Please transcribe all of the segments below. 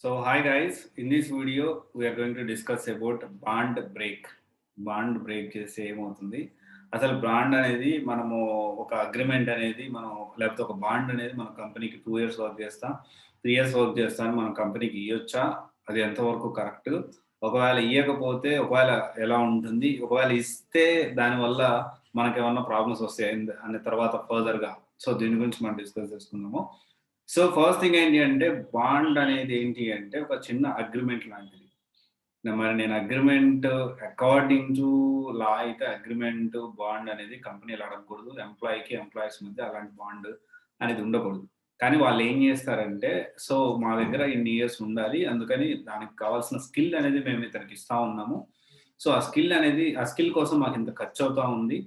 So hi guys, in this video we are going to discuss about bond break. Bond break చేస్తే ఏమవుతుంది, అసలు bond అనేది మనము ఒక అగ్రిమెంట్ అనేది మనం లేకపోతే ఒక బాండ్ అనేది మన కంపెనీకి 2 ఇయర్స్ వర్క్ చేస్తాం, 3 ఇయర్స్ వర్క్ చేస్తాను మన కంపెనీకి ఇవ్వచ్చా, అది ఎంతవరకు కరెక్ట్, ఒకవేళ ఇవ్వకపోతే ఒకవేళ ఎలా ఉంటుంది, ఒకవేళ ఇస్తే దానివల్ల మనకేమన్నా ప్రాబ్లమ్స్ వస్తాయి అనే తర్వాత ఫర్దర్గా. సో దీని గురించి మనం డిస్కస్ చేసుకుందాము. సో ఫస్ట్ థింగ్ ఏంటి అంటే, బాండ్ అనేది ఏంటి అంటే ఒక చిన్న అగ్రిమెంట్ లాంటిది. మరి నేను అగ్రిమెంట్ అకార్డింగ్ టు లా అయితే అగ్రిమెంట్ బాండ్ అనేది కంపెనీలు అడగకూడదు. ఎంప్లాయీకి ఎంప్లాయీస్ మధ్య అలాంటి బాండ్ అనేది ఉండకూడదు. కానీ వాళ్ళు ఏం చేస్తారంటే, సో మా దగ్గర ఇన్ని ఇయర్స్ ఉండాలి, అందుకని దానికి కావాల్సిన స్కిల్ అనేది మేము ఇతనికి ఇస్తా ఉన్నాము. సో ఆ స్కిల్ కోసం మాకు ఇంత ఖర్చు అవుతా ఉంది.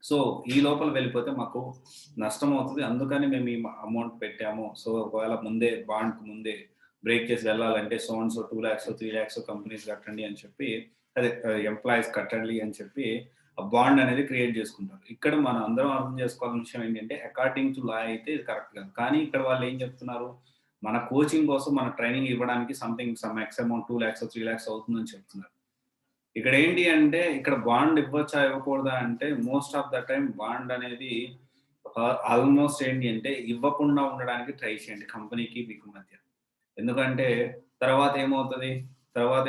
సో ఈ లోపల వెళ్ళిపోతే మాకు నష్టం అవుతుంది, అందుకని మేము ఈ అమౌంట్ పెట్టాము. సో ఒకవేళ బాండ్‌కి ముందే బ్రేక్ చేసి వెళ్ళాలంటే so and so 2 lakhs, 3 lakhs companies కట్టండి అని చెప్పి, అదే ఎంప్లాయీస్ కట్టండి అని చెప్పి ఆ బాండ్ అనేది క్రియేట్ చేసుకుంటారు. ఇక్కడ మనం అందరం అర్థం చేసుకోవాల్సిన విషయం ఏంటంటే, అకార్డింగ్ టు లా అయితే ఇది కరెక్ట్ కాదు. కానీ ఇక్కడ వాళ్ళు ఏం చెప్తున్నారు, మన కోచింగ్ కోసం మన ట్రైనింగ్ ఇవ్వడానికి some X amount 2 lakhs, 3 lakhs అవుతుందని చెప్తున్నారు. ఇక్కడ ఏంటి అంటే, ఇక్కడ బాండ్ ఇవ్వచ్చా ఇవ్వకూడదా అంటే, most of the time bond అనేది ఆల్మోస్ట్ ఏంటి అంటే ఇవ్వకుండా ఉండడానికి ట్రై చేయండి కంపెనీకి మీకు మధ్య. ఎందుకంటే తర్వాత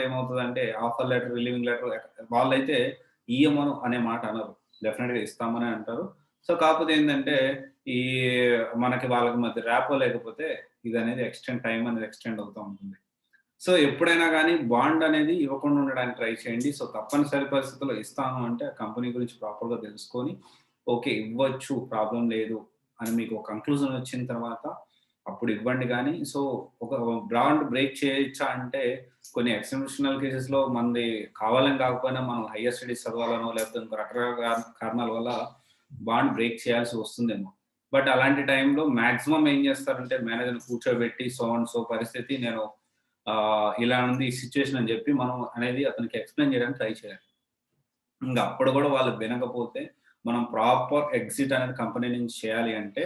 ఏమవుతదంటే ఆఫర్ లెటర్, రిలీవింగ్ లెటర్ వాళ్ళైతే ఇయ్యమను అనే మాట అనరు. డెఫినిట్‌గా ఇస్తామనే అంటారు. సో కాకపోతే ఏందంటే, ఈ మనకి వాళ్ళకి మధ్య ర్యాపో లేకపోతే ఇదనేది టైమ్ అనేది ఎక్స్‌టెండ్ అవుతా ఉంటుంది. సో ఎప్పుడైనా గానీ బాండ్ అనేది ఇవ్వకుండా ఉండడానికి ట్రై చేయండి. సో తప్పనిసరి పరిస్థితుల్లో ఇస్తాను అంటే ఆ కంపెనీ గురించి ప్రాపర్‌గా తెలుసుకొని, ఓకే ఇవ్వచ్చు, ప్రాబ్లమ్ లేదు అని మీకు ఒక కంక్లూజన్ వచ్చిన తర్వాత అప్పుడు ఇవ్వండి గానీ, సో ఒక బాండ్ బ్రేక్ చేయొచ్చా అంటే, కొన్ని ఎక్సెప్షనల్ కేసెస్‌లో మనది కావాలని కాకపోయినా మనం హైయర్ స్టడీస్ చదవాలనో లేకపోతే ఇంకో రకరకాల కారణాల వల్ల బాండ్ బ్రేక్ చేయాల్సి వస్తుందేమో. బట్ అలాంటి టైంలో మాక్సిమం ఏం చేస్తారంటే మేనేజర్‌ని కూర్చోబెట్టి సో అండ్ సో పరిస్థితి, నేను ఇలా ఉంది ఈ సిట్యుయేషన్ అని చెప్పి మనం అనేది అతనికి ఎక్స్‌ప్లెయిన్ చేయడానికి ట్రై చేయాలి. ఇంక అప్పుడు కూడా వాళ్ళు వినకపోతే మనం ప్రాపర్ ఎగ్జిట్ అనేది కంపెనీ నుంచి చేయాలి అంటే,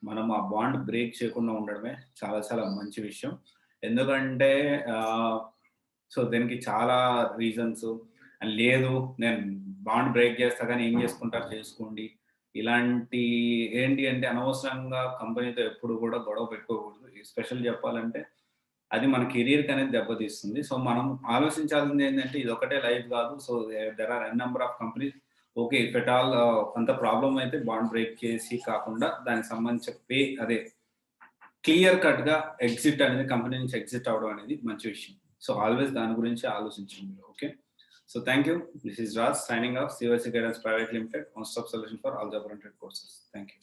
మనం ఆ బాండ్ బ్రేక్ చేయకుండా ఉండడమే చాలా చాలా మంచి విషయం. ఎందుకంటే ఆహ్, సో దీనికి చాలా రీజన్స్. లేదు నేను బాండ్ బ్రేక్ చేస్తా గానీ ఏం చేసుకుంటారో చేసుకోండి. ఇలాంటి ఏంటి అంటే అనవసరంగా కంపెనీతో ఎప్పుడు కూడా గొడవ పెట్టుకోకూడదు. ఎస్పెషల్లీ చెప్పాలంటే అది మన కెరియర్‌కి అనేది దెబ్బతీస్తుంది. సో, మనం ఆలోచించాల్సింది ఏంటంటే ఇదొక్కటే లైఫ్ గాదు. So, there are n number of companies. Okay. If at all అంత ప్రాబ్లమ్ అయితే బాండ్ బ్రేక్ చేసి కాకుండా దానికి సంబంధించిన క్లియర్ కట్‌గా ఎగ్జిట్ అనేది కంపెనీ నుంచి ఎగ్జిట్ అవ్వడం అనేది మంచి విషయం. సో, ఆల్‌వేస్ దాని గురించి ఆలోచించండి. Okay. So, thank you. This is Raj signing off. CYC guidance private limited. One stop solution for all job oriented courses. Thank you.